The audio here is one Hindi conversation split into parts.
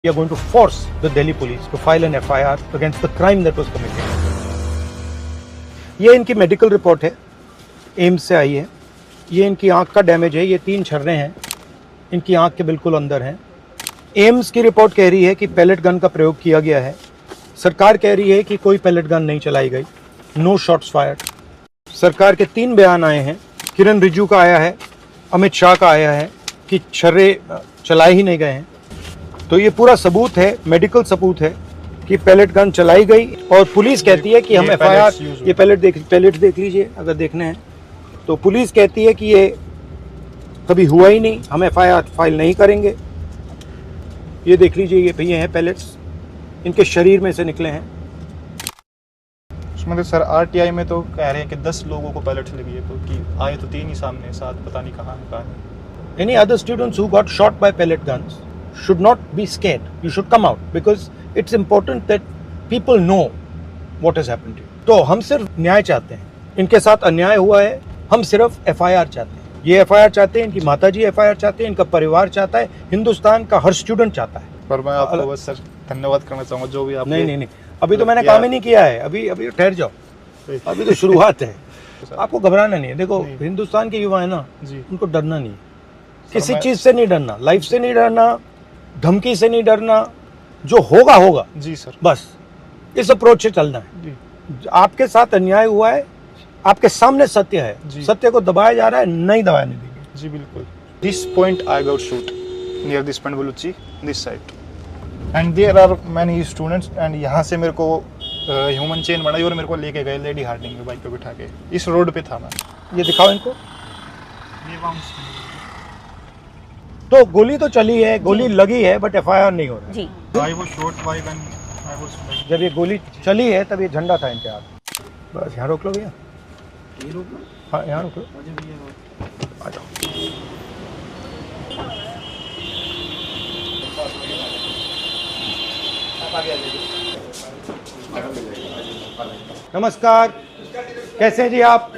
We are going to force the Delhi police to file an FIR against the crime that was committed. ये इनकी मेडिकल रिपोर्ट है, एम्स से आई है। ये इनकी आंख का डैमेज है, ये 3 छर्रे हैं इनकी आंख के बिल्कुल अंदर हैं। एम्स की रिपोर्ट कह रही है कि पैलेट गन का प्रयोग किया गया है। सरकार कह रही है कि कोई पैलेट गन नहीं चलाई गई, नो शॉट्स फायर्ड। सरकार के 3 बयान आए हैं, किरण रिजिजू का आया है, अमित शाह का आया है कि छर्रे चलाए ही नहीं गए हैं। तो ये पूरा सबूत है, मेडिकल सबूत है कि पैलेट गन चलाई गई। और पुलिस कहती है कि हम FIR, ये पैलेट देख लीजिए अगर देखने हैं तो। पुलिस कहती है कि ये कभी हुआ ही नहीं, हम FIR फाइल नहीं करेंगे। ये देख लीजिए, ये भैया हैं पैलेट्स, इनके शरीर में से निकले हैं। उसमें तो सर RTI में तो कह रहे हैं कि 10 लोगों को पैलेट लगी है, तो कि आए तो 3 ही सामने, 7 पता नहीं कहाँ है। Any other students who got shot by pellet guns should not be scared. You should come out because it's important that people know what has happened to you. तो हम सिर्फ न्याय चाहते हैं, इनके साथ अन्याय हुआ है, हम सिर्फ FIR चाहते हैं। ये FIR चाहते हैं, इनकी माताजी FIR चाहते हैं, इनका परिवार चाहता है, हिंदुस्तान का हर स्टूडेंट चाहता है। पर मैं आपको बस सर धन्यवाद करना चाहूँगा जो भी आप। नहीं, अभी तो मैंने काम ही नहीं किया है, अभी ठहर जाओ, अभी तो शुरुआत है। आपको घबराना नहीं है। देखो, हिंदुस्तान के युवा है ना, उनको डरना नहीं है, किसी चीज से नहीं डरना, लाइफ से नहीं डरना, धमकी से नहीं डरना, जो होगा होगा जी सर। बस इस अप्रोच से चलना है। आपके साथ अन्याय हुआ है, आपके सामने सत्य है, सत्य को दबाया जा रहा है, नहीं दबाने देंगे। जी बिल्कुल। This point I got shoot near this point Baluchi this side and there are many students and यहाँ से मेरे को ह्यूमन चेन बनाई और मेरे को लेके गए लेडी हार्डिंग में बाइक पे बिठा के। इस रोड पे था मैं। ये दिखाओ इनको। तो गोली तो चली है, गोली लगी है, बट FIR नहीं हो रहा जी। I was shot by when I was like... जब ये गोली चली है तब ये झंडा था इनके हाथ। बस यहाँ रोक लो भैया, हाँ यहाँ रोक लो, आ जाओ। नमस्कार, कैसे हैं जी आप?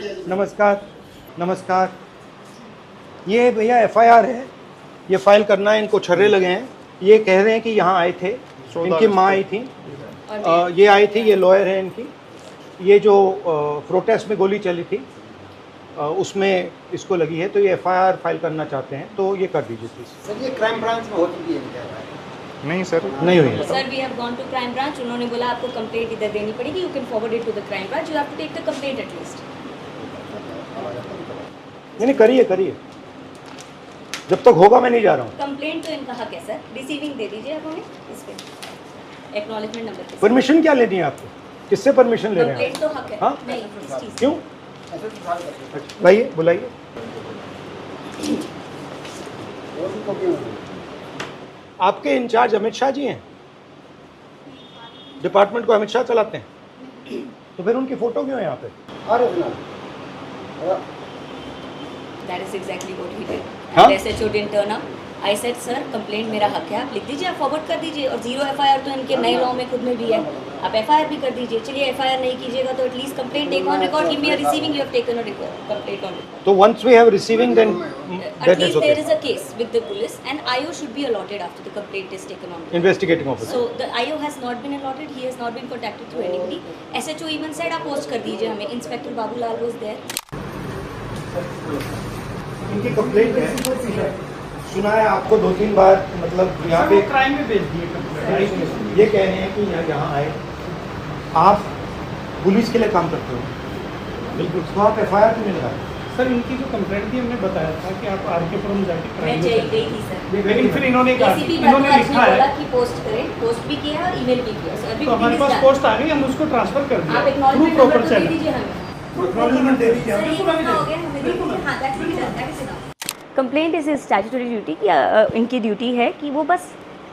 नमस्कार। ये भैया FIR है, ये फाइल करना है, इनको छर्रे लगे हैं। ये कह रहे हैं कि यहाँ आए थे, इनकी माँ आई थी, ये आई थी, ये लॉयर है इनकी। ये जो प्रोटेस्ट में गोली चली थी उसमें इसको लगी है, तो ये FIR फाइल करना चाहते हैं, तो ये कर दीजिए प्लीज। सर, ये क्राइम ब्रांच में हो चुकी है? नहीं सर, नहीं हुई है। Sir, we have gone to crime branch. उन्होंने बोला आपको कंप्लेंट इधर देनी पड़ेगी, you can forward it to the crime branch, you have to take the complaint at least. नहीं, करिए, जब तक होगा मैं नहीं जा रहा हूँ। कंप्लेंट तो इनका हक है सर, रिसीविंग दे दीजिए आप हमें इस पे एक्नॉलेजमेंट नंबर पे। परमिशन क्या लेनी है आपको? किससे परमिशन ले रहे हैं? कंप्लेंट तो हक है। हाँ? नहीं, इस चीज़ क्यों? बुलाइए। आपके इंचार्ज अमित शाह जी हैं, डिपार्टमेंट को अमित शाह चलाते हैं, तो फिर उनकी फोटो क्यों है यहाँ पे? That is exactly what he did. हाँ? And SHO didn't turn up. I said, sir, complaint मेरा हक है, आप लिख दीजिए, आप फॉरवर्ड कर दीजिए। और 0 FIR तो इनके नए लॉ में खुद में भी है, आप FIR भी कर दीजिए। चलिए, FIR नहीं कीजिएगा तो at least complaint take on record, give me a receiving, you have taken a complaint on record. तो once we have receiving, then At that is least okay. there is a case with the police and IO should be allotted after the complaint is taken on. Investigating officer. So the IO has not been allotted, he has not been contacted through anybody. SHO even said आप पोस्ट कर दीजिए हमें। Inspector Babulal was there. इनकी कंप्लेंट है, सुना है आपको 2-3 बार, मतलब यहाँ पे क्राइम में भेज दिए। ये कह रहे हैं कि यहाँ आए, आप पुलिस के लिए काम करते हो, बिल्कुल, तो आप FIR क्यों नहीं लगाए? सर, इनकी जो कंप्लेंट थी हमने बताया था कि आप RK-पुरम जाके मैं क्राइम गई थी सर, लेकिन फिर इन्होंने कहा, ACP इन्होंने भारद्वाज लिखा ने बोला है कि पोस्ट करें, पोस्ट भी किया और ईमेल भी किया। So तो हमारे everything is पास done. पोस्ट आ गई, हम उसको ट्रांसफर कर दिया आप थ्रू एक्नॉलेजमेंट प्रॉपर नंबर तो दे चैनल। दीजिए हमें। Acknowledgement दे दीजिए। सर, ये कितना हो गया, हमें दे दीजिए। हाँ, that will be done, that is enough. Complaint is statutory duty कि इनकी ड्यूटी है कि वो बस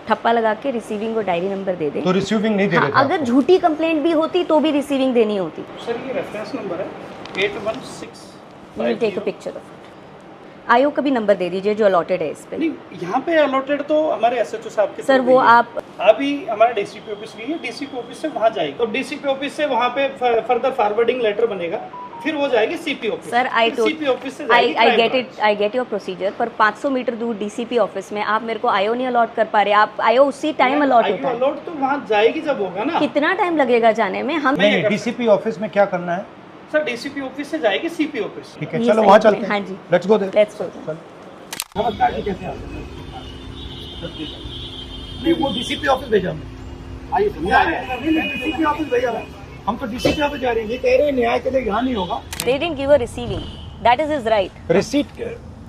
ठप्पा लगा के रिसीविंग और डायरी नंबर दे दे। तो रिसीविंग नहीं दे हाँ, रहे थे अगर आपको? झूठी कंप्लेंट भी होती तो भी रिसीविंग देनी होती। सर, ये रेफरेंस नंबर है 816। You will take a picture of it. आयोग का भी नंबर दे दीजिए जो अलॉटेड है इस पे। नहीं, यहाँ पे अलॉटेड तो हमारे SHO साहब के सर, वो आप अभी हमारा DCP ऑफिस गई है, DCP ऑफिस से वहाँ जाएगी, तो DCP ऑफिस से वहाँ पे फर्दर फॉरवर्डिंग लेटर बनेगा फिर वो जाएगी CP office. Sir I CP office से जाएगी आई गेट योर प्रोसीजर, पर 500 मीटर दूर डीसीपी ऑफिस में आप मेरे को आईओ नहीं अलॉट कर पा रहे। आप आईओ उसी टाइम अलॉट होता है। अलॉट तो वहाँ जाएगी जब होगा ना। कितना टाइम लगेगा जाने में? हम नहीं, डीसीपी ऑफिस में क्या करना है? सर डीसीपी ऑफिस से जाएगी सीपी ऑफिस। ठीक है, ये चलो सही वहाँ है। चलते हैं। हाँ जी, let's go there. Let's go. नमस्कार जी, कैसे हैं? नहीं, वो डीसीपी ऑफिस भेजा हमने। आइए डीसीपी ऑफिस भेजा है। हम तो डीसीपी ऑफिस जा रहे हैं। ये कह रहे हैं न्याय के लिए यहाँ नहीं होगा। They didn't give a receiving. That is his right. Receipt,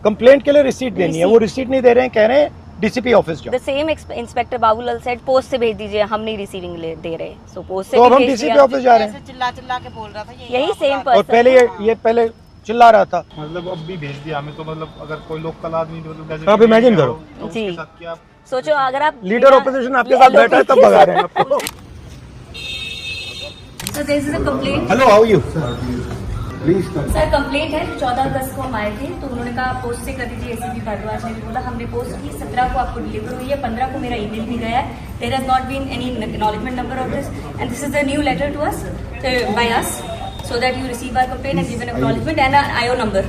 complaint के लिए रिसीट देनी है, वो रिसीट नहीं दे रहे हैं, कह रहे हैं डीसीपी ऑफिस जाओ। The same inspector Babulal said post से भेज दीजिए, हम नहीं रिसीविंग दे रहे। सो पोस्ट से तो अब भी हम भेज डीसीपी दिया। ऑफिस जा रहे हैं। चिल्ला चिल्ला के बोल रहा था यही सेम और पर्सन। पहले ये पहले चिल्ला रहा था। मतलब अब भी भेज दिया हमें, तो मतलब अगर कोई लोकल आदमी मतलब आप imagine करो। तो उसके जी। साथ क्या सोचो अगर आप लीडर ऑपोजिशन आपके साथ बैठा है तब भगा रहे हैं आपको। So this is a complaint. Hello, how you? Sir complaint है, 14 अगस्त को हम आए थे तो उन्होंने कहा पोस्ट से कर दीजिए। एसीपी भारद्वाज ने भी बोला, हमने पोस्ट की, 17 को आपको डिलीवर हुई है, 15 को मेरा ईमेल भी गया है। There has not been any acknowledgement number of this and this is the new letter to us by us so that you receive our complaint and given acknowledgement and IO number.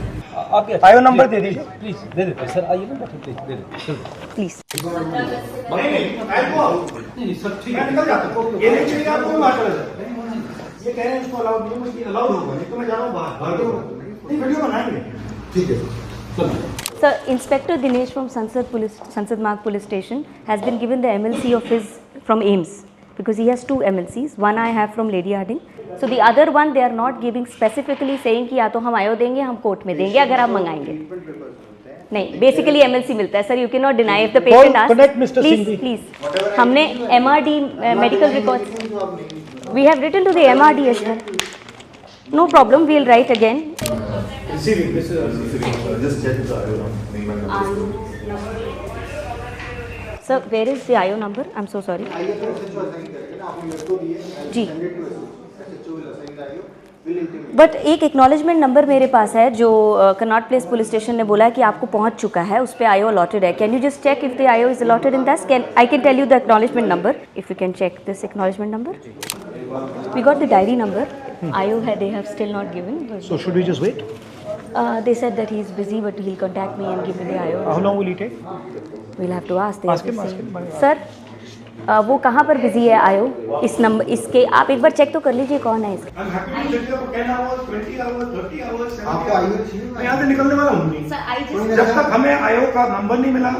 IO number दे दीजिए प्लीज दे देते सर, आइए ना बैठे, प्लीज दे देते प्लीज। नहीं सर, ठीक है। ये नहीं चाहिए आपको, बात करें। ये कह रहे हैं इसको अलाउड नहीं, मुझे अलाउड होगा, नहीं तो मैं जा रहा हूँ बाहर। नहीं, वीडियो बनाएंगे। ठीक है। Sir, Inspector Dinesh from Sansad Marg Police Station has been given the MLC of his from AIMS because he has 2 MLCs. One I have from Lady Harding. So the other one they are not giving specifically saying कि या तो हम आयो देंगे, हम कोर्ट में देंगे अगर आप मंगाएंगे। नहीं, बेसिकली एमएलसी मिलता है sir. You can not deny if the patient asks. Please हमने MRD medical records we have written to the MRD as well. No problem, we will write again. Sir where is the IO number? I am so sorry ji, but एक एक्नॉलेजमेंट नंबर मेरे पास है जो कनॉट प्लेस पुलिस स्टेशन ने बोला है कि आपको पहुंच चुका है, उस पर आईओ अलॉटेड है। Can you just check if the IO is allotted in that? Can I can tell you the acknowledgement number if you can check this acknowledgement number. We got the diary number. IO है, they have still not given. So should we just wait? They said that he is busy but he'll contact me and give me the IO. How long will it take? We'll have to ask. Ask him. Sir वो कहाँ पर बिजी है आयो? इस नंबर इसके आप एक बार चेक तो कर लीजिए कौन है इसका। आपको आईओ चाहिए? मैं यहाँ से निकलने वाला हूँ नहीं। जब तक हमें आईओ का नंबर नहीं मिला,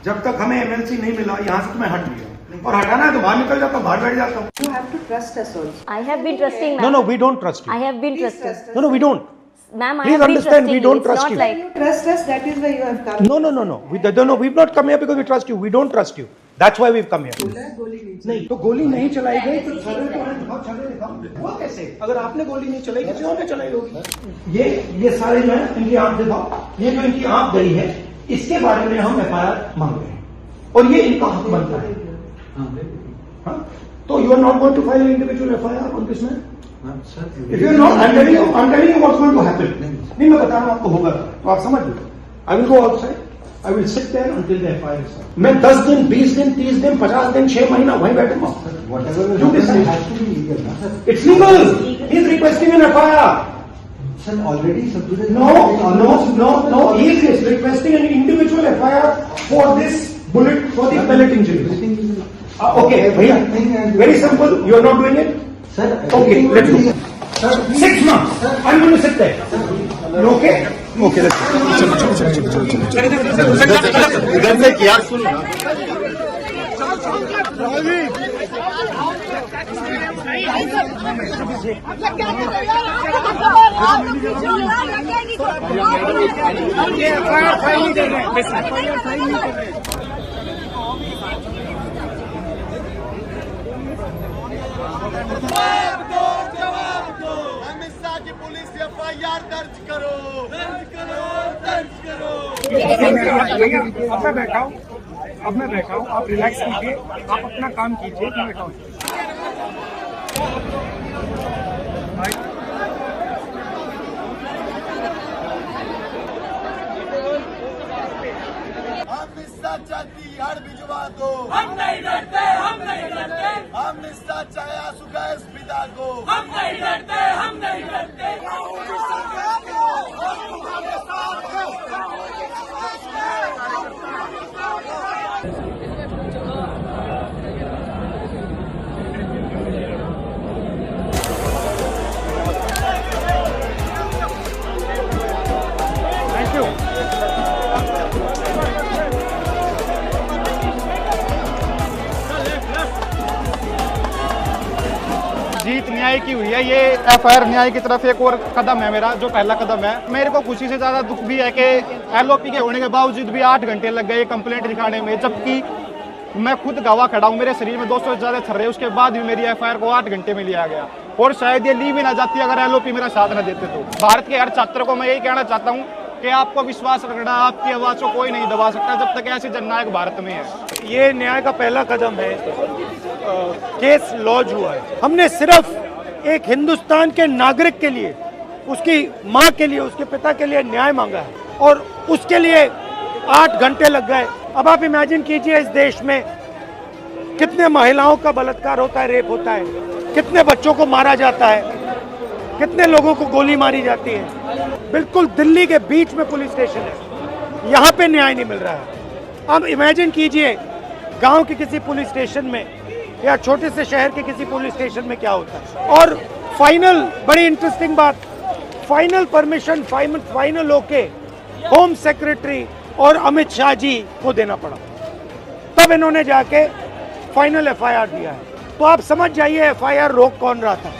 जब तक हमें एमएलसी नहीं मिला, यहाँ से तो मैं हट गया। और हटाना है तो बाहर निकल जाता हूँ, बाहर बैठ जाता हूँ। You have to trust us also. I have been trusting. No, no, we don't trust you. I have been trusting. No, no, we don't. Ma'am, I Please have been understand, trusting we you. don't It's trust not you. like You trust us, that is why you have come. No, no, no, no. We don't come here because we trust you. We don't trust you. That's why we've come here. नहीं तो गोली नहीं चलाई गई तो छर्रे दिखाओ। हुआ कैसे? अगर आपने गोली नहीं चलाई, किसी और ने चलाई होगी। ये सारे जो है इनकी आंख दिखाओ। ये जो इनकी आंख गई है, इसके बारे में हम एफआईआर मांग रहे हैं और ये इनका हक बनता है। हाँ? तो you are not going to file individual FIR on this man? If you are not, I'm telling you what's going to happen. नहीं, मैं बता रहा हूँ आपको होगा तो आप समझ लो। I will go outside. I will sit there until the FIR is done. मैं 10 दिन, 20 दिन, 30 दिन, 50 दिन, 6 महीना वहीं बैठूंगा। You decide. It's legal. He is requesting an FIR. Sir, already submitted. No. He is requesting an individual FIR for this bullet, for the pellet injury. Okay, भैया. Very simple. You are not doing it. Sir, Okay, let's go. Sir, 6 months. I'm going to sit there. You okay? Okay, let's go. इधर से यार सुन अमित शाह की पुलिस एफआईआर दर्ज करो। अब मैं बैठा हूँ, आप रिलैक्स कीजिए, आप अपना काम कीजिए, मैं बैठा हूँ। अमित शाह चाहती हर भिजवा दो। हम नहीं डरते, हम नहीं डरते। अमित शाह चाहे आंसू गैस पिता को। हम नहीं डरते, हम नहीं डरते। जीत न्याय की हुई है। ये एफआईआर न्याय की तरफ एक और कदम है मेरा, जो पहला कदम है। मेरे को खुशी से ज़्यादा दुख भी है कि एलओपी के होने के बावजूद भी 8 घंटे लग गए कंप्लेंट दिखाने में, जबकि मैं खुद गवाह खड़ा हूँ, मेरे शरीर में 200 से ज़्यादा छर्रे, उसके बाद भी मेरी एफआईआर को 8 घंटे में लिया गया। और शायद ये ली भी ना जाती अगर एलओपी मेरा साथ ना देते। तो भारत के हर छात्र को मैं यही कहना चाहता हूँ कि आपको विश्वास रखना, आपकी आवाज़ को कोई नहीं दबा सकता जब तक ऐसी जननायक भारत में है। ये न्याय का पहला कदम है। केस लॉन्च हुआ है। हमने सिर्फ एक हिंदुस्तान के नागरिक के लिए, उसकी माँ के लिए, उसके पिता के लिए न्याय मांगा है और उसके लिए 8 घंटे लग गए। अब आप इमेजिन कीजिए इस देश में कितने महिलाओं का बलात्कार होता है, रेप होता है, कितने बच्चों को मारा जाता है, कितने लोगों को गोली मारी जाती है। बिल्कुल दिल्ली के बीच में पुलिस स्टेशन है, यहाँ पे न्याय नहीं मिल रहा है। अब इमेजिन कीजिए गांव के किसी पुलिस स्टेशन में या छोटे से शहर के किसी पुलिस स्टेशन में क्या होता है। और फाइनल, बड़ी इंटरेस्टिंग बात, फाइनल परमिशन फाइनल होके होम सेक्रेटरी और अमित शाह जी को देना पड़ा, तब इन्होंने जाके फाइनल एफआईआर दिया है। तो आप समझ जाइए एफआईआर रोक कौन रहा था।